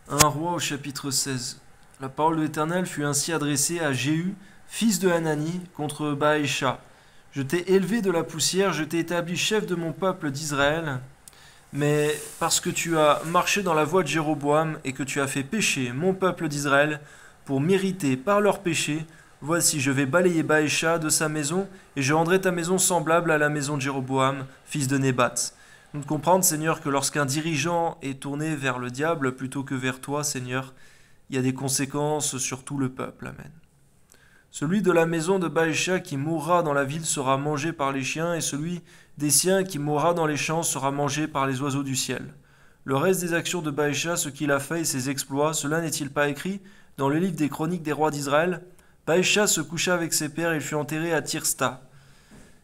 Un roi au chapitre 16. La parole de l'Éternel fut ainsi adressée à Jéhu, fils de Hanani, contre Baécha. Je t'ai élevé de la poussière, je t'ai établi chef de mon peuple d'Israël, mais parce que tu as marché dans la voie de Jéroboam et que tu as fait pécher mon peuple d'Israël pour mériter par leur péché, voici je vais balayer Baécha de sa maison et je rendrai ta maison semblable à la maison de Jéroboam, fils de Nébat. Nous devons comprendre, Seigneur, que lorsqu'un dirigeant est tourné vers le diable plutôt que vers toi, Seigneur, il y a des conséquences sur tout le peuple. Amen. Celui de la maison de Baécha qui mourra dans la ville sera mangé par les chiens, et celui des siens qui mourra dans les champs sera mangé par les oiseaux du ciel. Le reste des actions de Baécha, ce qu'il a fait et ses exploits, cela n'est-il pas écrit dans le livre des chroniques des rois d'Israël? Baécha se coucha avec ses pères et il fut enterré à Tirsta.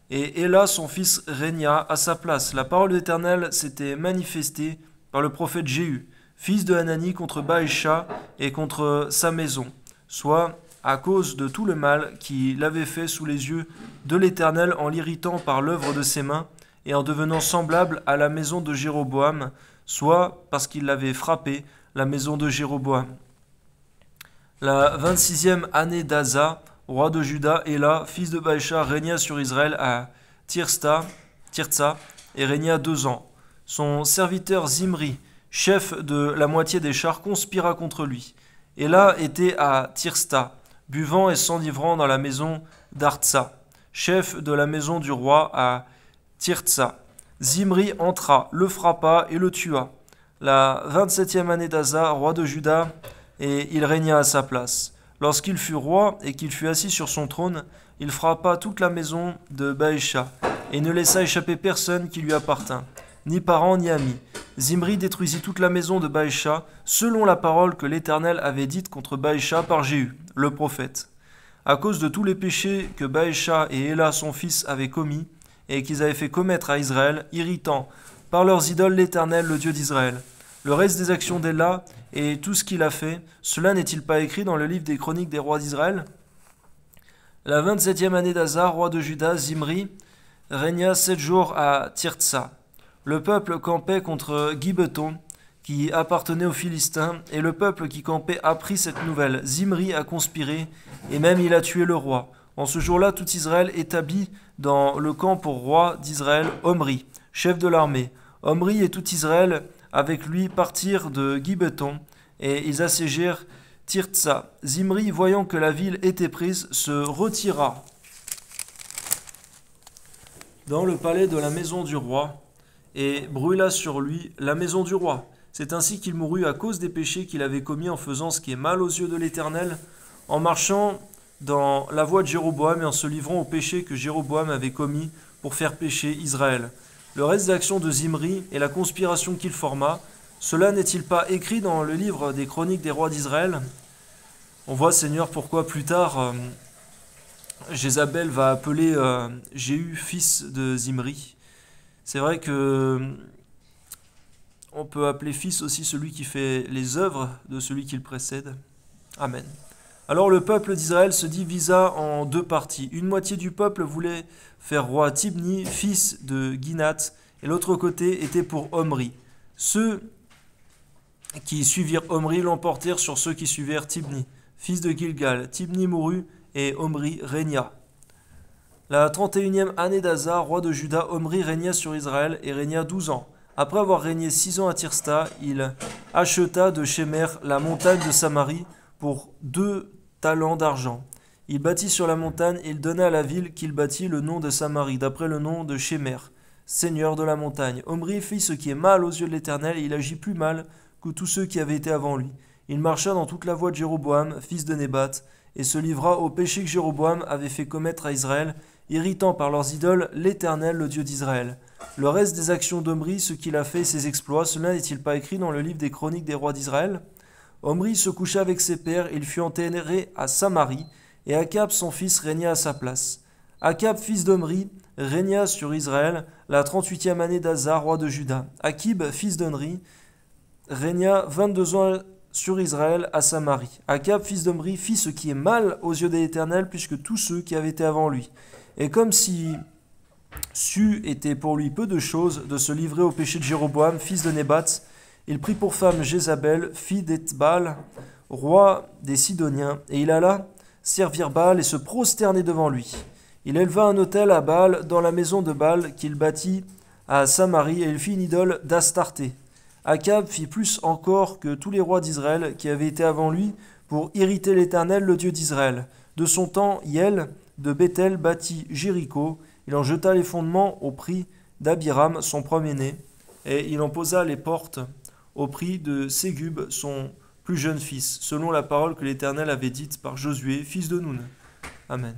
Et Éla, son fils, régna à sa place. La parole de l'Éternel s'était manifestée par le prophète Jéhu, fils de Hanani, contre Baécha et contre sa maison, soit à cause de tout le mal qu'il avait fait sous les yeux de l'Éternel en l'irritant par l'œuvre de ses mains et en devenant semblable à la maison de Jéroboam, soit parce qu'il l'avait frappé, la maison de Jéroboam. La 26e année d'Asa, roi de Juda, Éla, fils de Baécha, régna sur Israël à Tirsa, et régna 2 ans. Son serviteur Zimri, chef de la moitié des chars, conspira contre lui. Éla était à Tirsta, buvant et s'enivrant dans la maison d'Artsa, chef de la maison du roi à Tirsa. Zimri entra, le frappa et le tua. La 27e année d'Asa, roi de Juda, et il régna à sa place. Lorsqu'il fut roi et qu'il fut assis sur son trône, il frappa toute la maison de Baécha, et ne laissa échapper personne qui lui appartint, ni parent ni ami. Zimri détruisit toute la maison de Baécha, selon la parole que l'Éternel avait dite contre Baécha par Jéhu, le prophète. À cause de tous les péchés que Baécha et Éla son fils avaient commis, et qu'ils avaient fait commettre à Israël, irritant par leurs idoles l'Éternel, le Dieu d'Israël. Le reste des actions d'Éla et tout ce qu'il a fait, cela n'est-il pas écrit dans le livre des chroniques des rois d'Israël? La 27e année d'Asa, roi de Juda, Zimri, régna 7 jours à Tirtsa. Le peuple campait contre Gibbeton, qui appartenait aux Philistins, et le peuple qui campait apprit cette nouvelle. Zimri a conspiré, et même il a tué le roi. En ce jour-là, tout Israël établit dans le camp pour roi d'Israël Omri, chef de l'armée. Omri et tout Israël avec lui partirent de Gibbeton, et ils assiégèrent Tirtsa. Zimri, voyant que la ville était prise, se retira dans le palais de la maison du roi, et brûla sur lui la maison du roi. C'est ainsi qu'il mourut à cause des péchés qu'il avait commis en faisant ce qui est mal aux yeux de l'Éternel, en marchant dans la voie de Jéroboam et en se livrant aux péchés que Jéroboam avait commis pour faire pécher Israël. Le reste des actions de Zimri et la conspiration qu'il forma, cela n'est-il pas écrit dans le livre des chroniques des rois d'Israël? On voit, Seigneur, pourquoi plus tard Jézabel va appeler Jéhu fils de Zimri. C'est vrai que on peut appeler fils aussi celui qui fait les œuvres de celui qui le précède. Amen. Alors le peuple d'Israël se divisa en 2 parties. Une moitié du peuple voulait faire roi Tibni, fils de Ginath, et l'autre côté était pour Omri. Ceux qui suivirent Omri l'emportèrent sur ceux qui suivirent Tibni, fils de Gilgal. Tibni mourut et Omri régna. La 31e année d'Asa, roi de Juda, Omri régna sur Israël et régna 12 ans. Après avoir régné 6 ans à Tirsta, il acheta de Shemer la montagne de Samarie pour 2 talents d'argent. Il bâtit sur la montagne et il donna à la ville qu'il bâtit le nom de Samarie, d'après le nom de Shemer, seigneur de la montagne. Omri fit ce qui est mal aux yeux de l'Éternel, et il agit plus mal que tous ceux qui avaient été avant lui. Il marcha dans toute la voie de Jéroboam, fils de Nébat, et se livra au péché que Jéroboam avait fait commettre à Israël, irritant par leurs idoles l'Éternel, le Dieu d'Israël. Le reste des actions d'Omri, ce qu'il a fait et ses exploits, cela n'est-il pas écrit dans le livre des chroniques des rois d'Israël? Omri se coucha avec ses pères, et il fut enterré à Samarie, et Akab son fils régna à sa place. Akab, fils d'Omri, régna sur Israël la 38e année d'Asa, roi de Juda. Akib, fils d'Omri, régna 22 ans sur Israël à Samarie. Akab, fils d'Omri, fit ce qui est mal aux yeux de l'Éternel, puisque tous ceux qui avaient été avant lui. Et comme si c'eût été pour lui peu de choses de se livrer au péché de Jéroboam, fils de Nébat, Il prit pour femme Jézabel, fille d'Ethbal, roi des Sidoniens, et il alla servir Baal et se prosterner devant lui. Il éleva un autel à Baal dans la maison de Baal qu'il bâtit à Samarie, et il fit une idole d'Astarté. Akab fit plus encore que tous les rois d'Israël qui avaient été avant lui pour irriter l'Éternel, le Dieu d'Israël. De son temps, Hiel de Béthel bâtit Jéricho. Il en jeta les fondements au prix d'Abiram, son premier-né, et il en posa les portes au prix de Ségub, son plus jeune fils, selon la parole que l'Éternel avait dite par Josué, fils de Nun. Amen.